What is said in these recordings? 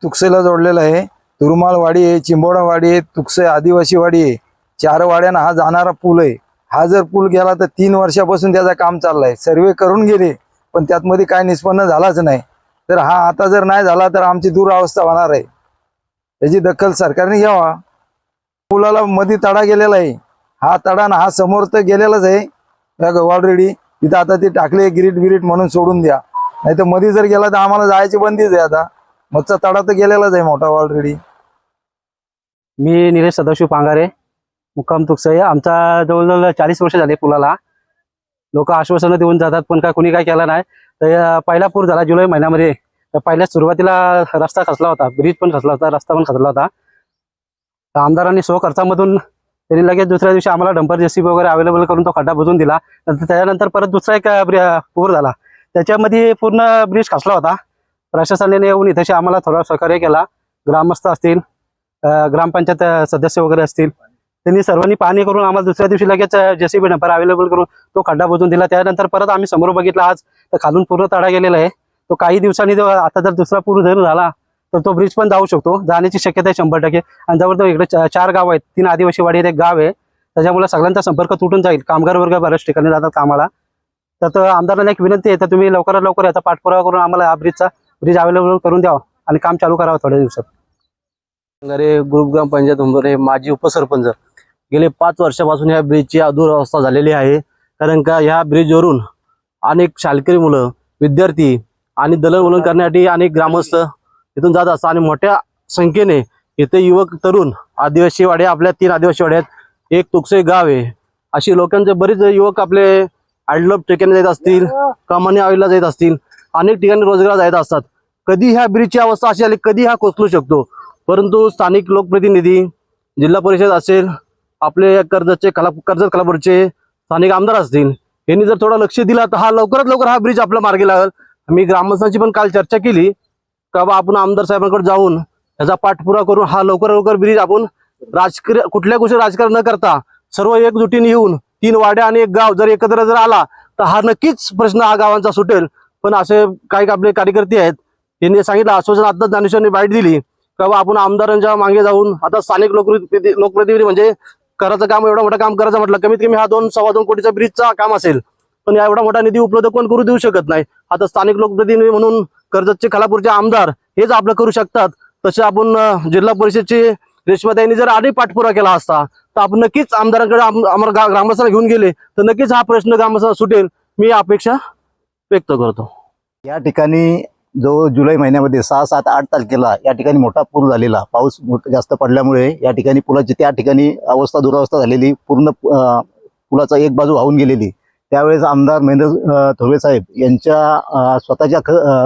तुकसेला जोडलेला आहे। तुरमाळवाडी आहे, चिंबोडावाडी आहे, तुकसे आदिवासी वाडी आहे। 4 वाड्यांना हा जाणारा पूल आहे। हा जर पूल गेला तर 3 वर्षापासून त्याचा काम चाललंय। सर्वे करून गेले पण त्यात मध्ये काय निष्पन्न झालाच नाही। तर हा आता जर नाही झाला तर आमची दुरावस्था होणार आहे। त्याची दखल सरकारने घ्यावा। पुलाला मध्ये तडा गेलेला आहे। हा तडा ना हा समोर तर गेलेलाच आहे ऑलरेडी। तिथं आता ते टाकले गिरीट म्हणून सोडून द्या, नाही तर मध्ये जर गेला तर आम्हाला जायची बंदीच आहे। आता मधचा तडा तर गेलेलाच आहे मोठा ऑलरेडी। मी निलेश सदाशिव पांगारे, मुक्काम तुकसे। आमचा जवळजवळ 40 वर्ष झाले पुलाला। लोक आश्वासनं देऊन जातात पण कुणी काय केलं नाही। तर पहिला पूर झाला जुलै महिन्यामध्ये। तर पहिल्या सुरुवातीला रस्ता खचला होता, ब्रिज पण खचला होता, रस्ता पण खचला होता। तर आमदारांनी खर्चामधून त्यांनी लगेच दुसऱ्या दिवशी आम्हाला डंपर जेसीबी वगैरे अवेलेबल करून तो खड्डा बुजवून दिला। नंतर त्याच्यानंतर परत दुसरा एक पूर झाला, त्याच्यामध्ये पूर्ण ब्रिज खचला होता। प्रशासनाने येऊन इथे आम्हाला थोडा सहकार्य केला। ग्रामस्थ असतील, ग्रामपंचायत सदस्य वगैरे असतील, त्यांनी सर्वांनी पाहणी करून आम्हाला दुसऱ्या दिवशी लगेच जेसीबी डंपर अवेलेबल करून तो खड्डा बुजवून दिला। त्यानंतर परत आम्ही समोर बघितला आज तर खालून पूर्ण तडा गेलेला आहे। तो काही दिवसांनी आता जर दुसरा पूर जर झाला तर तो ब्रिज पण जाऊ शकतो, जाण्याची शक्यता आहे 100%। आणि जवळजवळ इकडे 4 गाव आहेत, 3 आदिवासी वाडी आहेत, एक गाव आहे। त्याच्यामुळे सगळ्यांचा संपर्क तुटून जाईल। कामगार वर्ग बऱ्याच ठिकाणी जातात कामाला। तर आमदारांना एक विनंती आहे, तर तुम्ही लवकरात लवकर याचा पाठपुरावा करून आम्हाला हा ब्रिज अवेलेबल करून द्यावा आणि काम चालू करावं थोड्या दिवसात। ग्रुप ग्रामपंचायत उंबरे माजी उपसरपंच। गेले 5 वर्षापासून या ब्रिजची अदुरावस्था झालेली आहे। कारण का ह्या ब्रिजवरून अनेक शाळकरी मुलं, विद्यार्थी आणि दळणवळण करण्यासाठी अनेक ग्रामस्थ इथून जात असतात आणि मोठ्या संख्येने इथे युवक तरुण आदिवासी वाड्या, आपल्या 3 आदिवासी वाड्यात, एक तुकसे गाव आहे, अशी लोकांचे बरेच युवक आपले आडलप ठिकाणी जात असतील, कमानी आवीला जात असतील, अनेक ठिकाणी रोजगार जात असतात। कधी ह्या ब्रिजची अवस्था अशी आली, कधी हा कोसळू शकतो। परंतु स्थानिक लोकप्रतिनिधी, जिल्हा परिषद असेल, आपले कर्जत कलापूरचे स्थानिक आमदार असतील, यांनी जर थोडं लक्ष दिलं तर हा लवकरात लवकर हा ब्रिज आपला मार्गी लागेल। मी ग्रामस्थांची पण काल चर्चा केली का बा आपण आमदार साहेबांकडे जाऊन त्याचा पाठपुरावा करून हा लवकर ब्रिज आपण कुठल्या गोष्टी राजकारण न करता सर्व एकजुटीने येऊन 3 वाड्या आणि एक गाव जर एकत्र जर आला तर हा नक्कीच प्रश्न हा गावांचा सुटेल। पण असे काही आपले कार्यकर्ते आहेत, त्यांनी सांगितलं आश्वासन आता ज्ञानेश्वरने बाईट दिली का बा आपण आमदारांच्या मागे जाऊन आता स्थानिक लोकप्रतिनिधी म्हणजे करायचं काम, एवढं मोठं काम करायचं म्हटलं कमीत कमी हा 2-2.25 कोटीचा ब्रिजचा काम असेल, पण एवढा मोठा निधी उपलब्ध कोण करू देऊ शकत नाही। आता स्थानिक लोकप्रतिनिधी म्हणून कर्जतचे कलापूरचे आमदार हेच आपलं करू शकतात। तसे आपण जिल्हा परिषदचे रेश्माताईंनी जर आधी पाठपुरावा केला असता तर आपण नक्कीच आमदारांकडे आम्हाला ग्रामस्थांना घेऊन गेले तर नक्कीच हा प्रश्न ग्रामस्थांना सुटेल, मी अपेक्षा व्यक्त करतो। या ठिकाणी जो जुलै महिन्यामध्ये 6, 7, 8 तारखेला या ठिकाणी मोठा पूर झालेला, पाऊस जास्त पडल्यामुळे या ठिकाणी पुलाची त्या ठिकाणी दुरावस्था झालेली, पूर्ण पुलाचा एक बाजू वाहून गेलेली। त्यावेळेस आमदार महेंद्र थोरवे साहेब यांच्या स्वतःच्या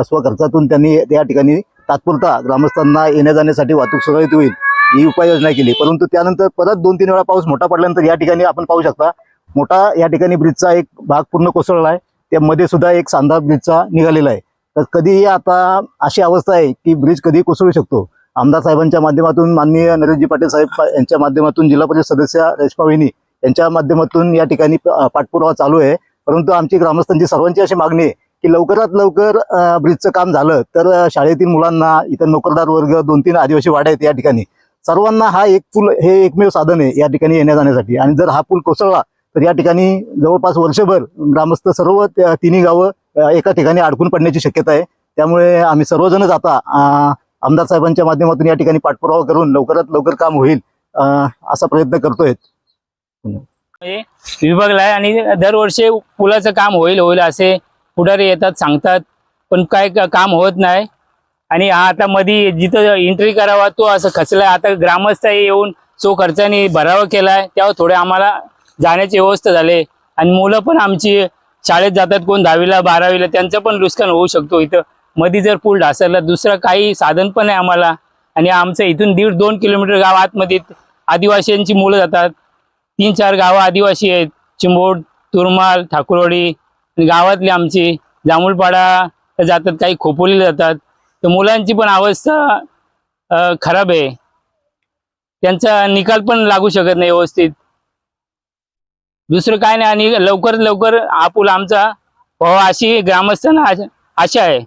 स्वखर्चातून त्यांनी त्या ठिकाणी तात्पुरता ग्रामस्थांना येण्या जाण्यासाठी वाहतूक सुरळीत होईल ही उपाययोजना केली। परंतु त्यानंतर परत 2-3 वेळा पाऊस मोठा पडल्यानंतर या ठिकाणी आपण पाहू शकता मोठा या ठिकाणी ब्रिजचा एक भाग पूर्ण कोसळला आहे। त्यामध्ये सुद्धा एक सांधा ब्रिजचा निघालेला आहे। तर कधीही आता अशी अवस्था आहे की ब्रिज कधी कोसळू शकतो। आमदार साहेबांच्या माध्यमातून, माननीय नरेशजी पाटील साहेब यांच्या माध्यमातून, जिल्हा परिषद सदस्य रेश्मा वहिनी यांच्या माध्यमातून या ठिकाणी पाठपुरावा चालू आहे। परंतु आमची ग्रामस्थांची सर्वांची अशी मागणी आहे की लवकरात लवकर ब्रिजचं काम झालं तर शाळेतील मुलांना, इतर नोकरदार वर्ग, 2-3 आदिवासी वाड्या आहेत या ठिकाणी, सर्वांना हा एक पूल हे एकमेव साधन आहे या ठिकाणी येण्या जाण्यासाठी। आणि जर हा पूल कोसळला तर या ठिकाणी जवळपास वर्षभर ग्रामस्थ सर्व 3 गावं एका ठिकाणी अडकून पडण्याची शक्यता आहे। त्यामुळे आम्ही सर्वजणच आता आमदार साहेबांच्या माध्यमातून या ठिकाणी पाठपुरावा करून लवकरात लवकर काम होईल असा प्रयत्न करतोय। विभागला आहे आणि दरवर्षी पुलाचं काम होईल असे पुढारी येतात, सांगतात, पण काय काम होत नाही। आणि हा आता मध्ये जिथं एंट्री करावा तो असं खचलाय। आता ग्रामस्थ येऊन खर्चाने भरावा केलाय, तेव्हा थोडे आम्हाला जाण्याची व्यवस्था झाली। आणि मुलं पण आमची शाळेत जातात, कोण 10वीला 12वीला, त्यांचं पण नुकसान होऊ शकतो। इथं मध्ये जर पूल ढासळला दुसरं काही साधन पण आहे आम्हाला। आणि आमचं इथून 1.5-2 किलोमीटर गाव आतमध्ये आदिवासींची मुलं जातात। 3-4 गावं आदिवासी आहेत, चिंबोड, तुरमाळ, ठाकुरवाडी गावातली आमची, जांभूळपाडा जातात, काही खोपोलीला जातात। तर मुलांची पण अवस्था खराब आहे, त्यांचा निकाल पण लागू शकत नाही व्यवस्थित, दुसरं काय नाही। आणि लवकरात लवकर हा पूल आमचा व्हावा अशी ग्रामस्थांना आशा आहे।